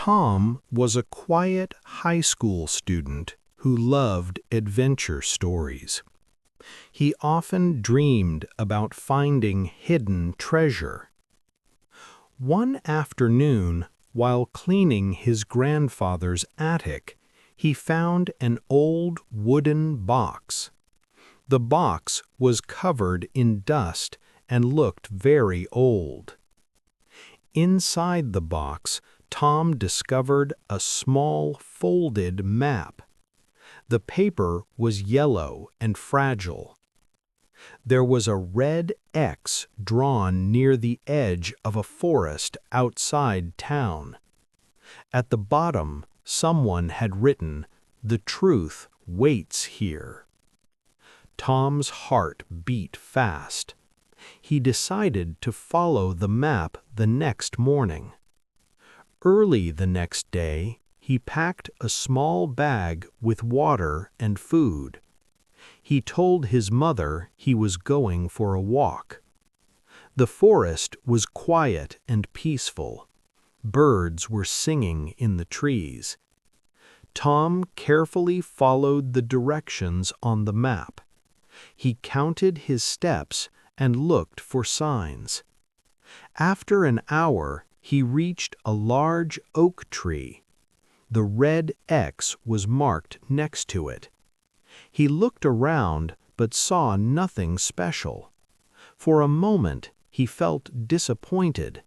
Tom was a quiet high school student who loved adventure stories. He often dreamed about finding hidden treasure. One afternoon, while cleaning his grandfather's attic, he found an old wooden box. The box was covered in dust and looked very old. Inside the box, Tom discovered a small folded map. The paper was yellow and fragile. There was a red X drawn near the edge of a forest outside town. At the bottom, someone had written, "The truth waits here." Tom's heart beat fast. He decided to follow the map the next morning. Early the next day, he packed a small bag with water and food. He told his mother he was going for a walk. The forest was quiet and peaceful. Birds were singing in the trees. Tom carefully followed the directions on the map. He counted his steps and looked for signs. After an hour, he reached a large oak tree. The red X was marked next to it. He looked around but saw nothing special. For a moment, he felt disappointed.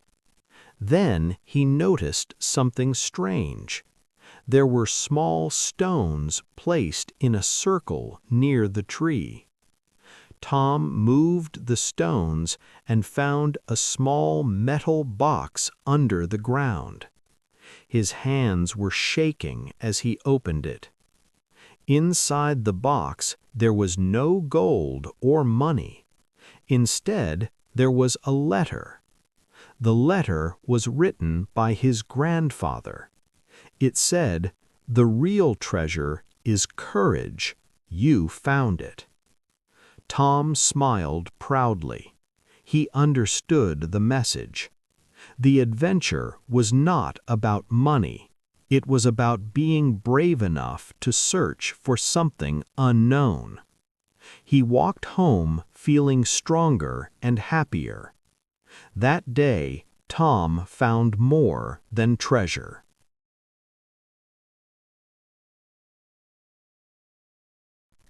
Then he noticed something strange. There were small stones placed in a circle near the tree. Tom moved the stones and found a small metal box under the ground. His hands were shaking as he opened it. Inside the box, there was no gold or money. Instead, there was a letter. The letter was written by his grandfather. It said, "The real treasure is courage. You found it." Tom smiled proudly. He understood the message. The adventure was not about money. It was about being brave enough to search for something unknown. He walked home feeling stronger and happier. That day, Tom found more than treasure.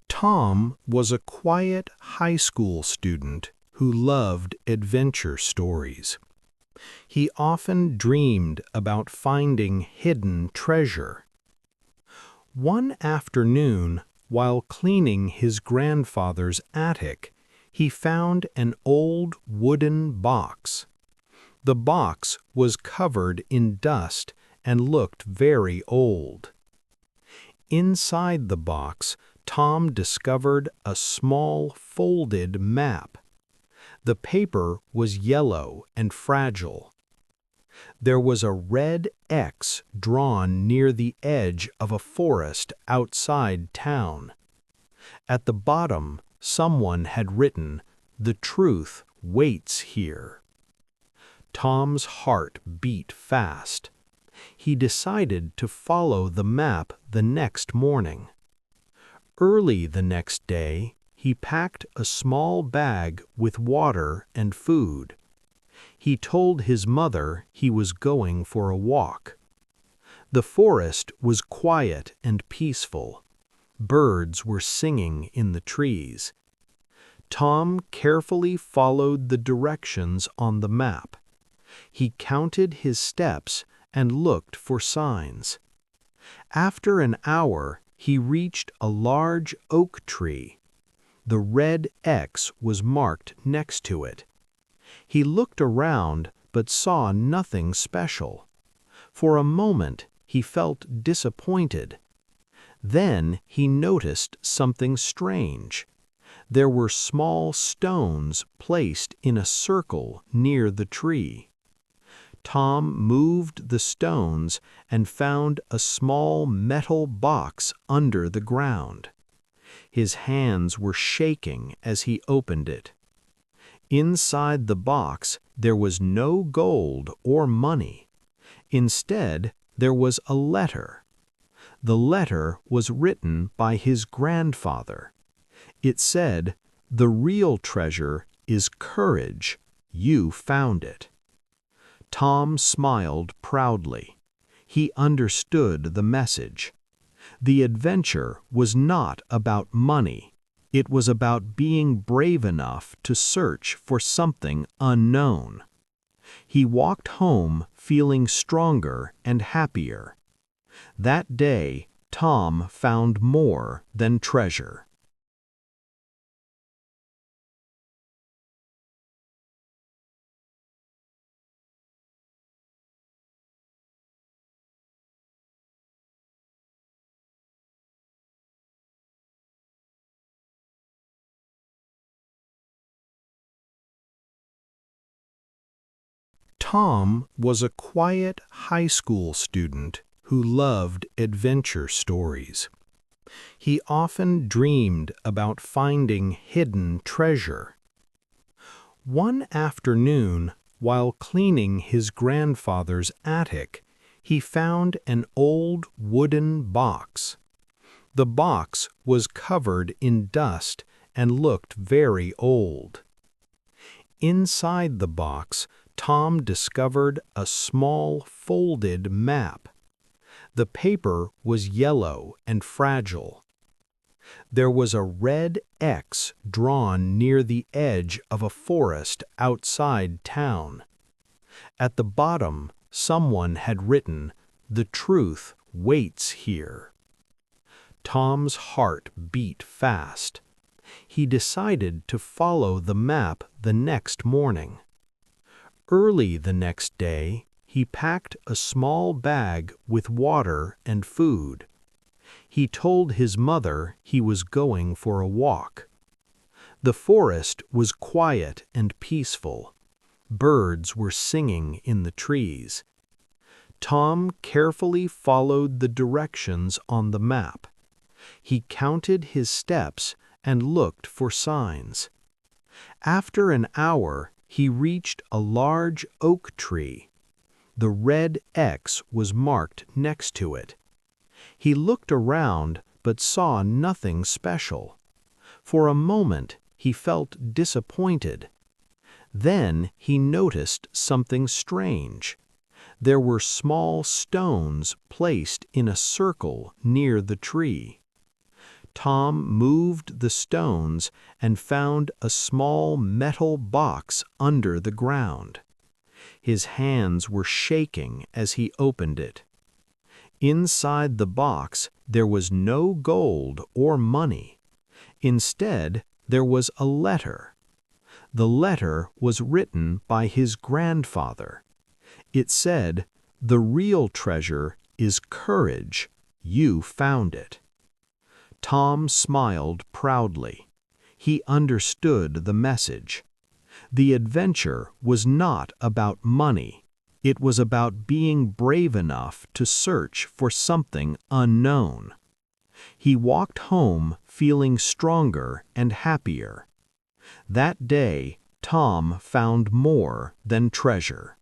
Tom was a quiet high school student who loved adventure stories. He often dreamed about finding hidden treasure. One afternoon, while cleaning his grandfather's attic, he found an old wooden box. The box was covered in dust and looked very old. Inside the box, Tom discovered a small folded map. The paper was yellow and fragile. There was a red X drawn near the edge of a forest outside town. At the bottom, someone had written, "The truth waits here." Tom's heart beat fast. He decided to follow the map the next morning. Early the next day, he packed a small bag with water and food. He told his mother he was going for a walk. The forest was quiet and peaceful. Birds were singing in the trees. Tom carefully followed the directions on the map. He counted his steps and looked for signs. After an hour, he reached a large oak tree. The red X was marked next to it. He looked around but saw nothing special. For a moment, he felt disappointed. Then he noticed something strange. There were small stones placed in a circle near the tree. Tom moved the stones and found a small metal box under the ground. His hands were shaking as he opened it. Inside the box, there was no gold or money. Instead, there was a letter. The letter was written by his grandfather. It said, "The real treasure is courage. You found it." Tom smiled proudly. He understood the message. The adventure was not about money. It was about being brave enough to search for something unknown. He walked home feeling stronger and happier. That day, Tom found more than treasure. Tom was a quiet high school student who loved adventure stories. He often dreamed about finding hidden treasure. One afternoon, while cleaning his grandfather's attic, he found an old wooden box. The box was covered in dust and looked very old. Inside the box, Tom discovered a small folded map. The paper was yellow and fragile. There was a red X drawn near the edge of a forest outside town. At the bottom, someone had written, "The truth waits here." Tom's heart beat fast. He decided to follow the map the next morning. Early the next day, he packed a small bag with water and food. He told his mother he was going for a walk. The forest was quiet and peaceful. Birds were singing in the trees. Tom carefully followed the directions on the map. He counted his steps and looked for signs. After an hour, he reached a large oak tree. The red X was marked next to it. He looked around but saw nothing special. For a moment, he felt disappointed. Then he noticed something strange. There were small stones placed in a circle near the tree. Tom moved the stones and found a small metal box under the ground. His hands were shaking as he opened it. Inside the box, there was no gold or money. Instead, there was a letter. The letter was written by his grandfather. It said, "The real treasure is courage. You found it." Tom smiled proudly. He understood the message. The adventure was not about money. It was about being brave enough to search for something unknown. He walked home feeling stronger and happier. That day, Tom found more than treasure.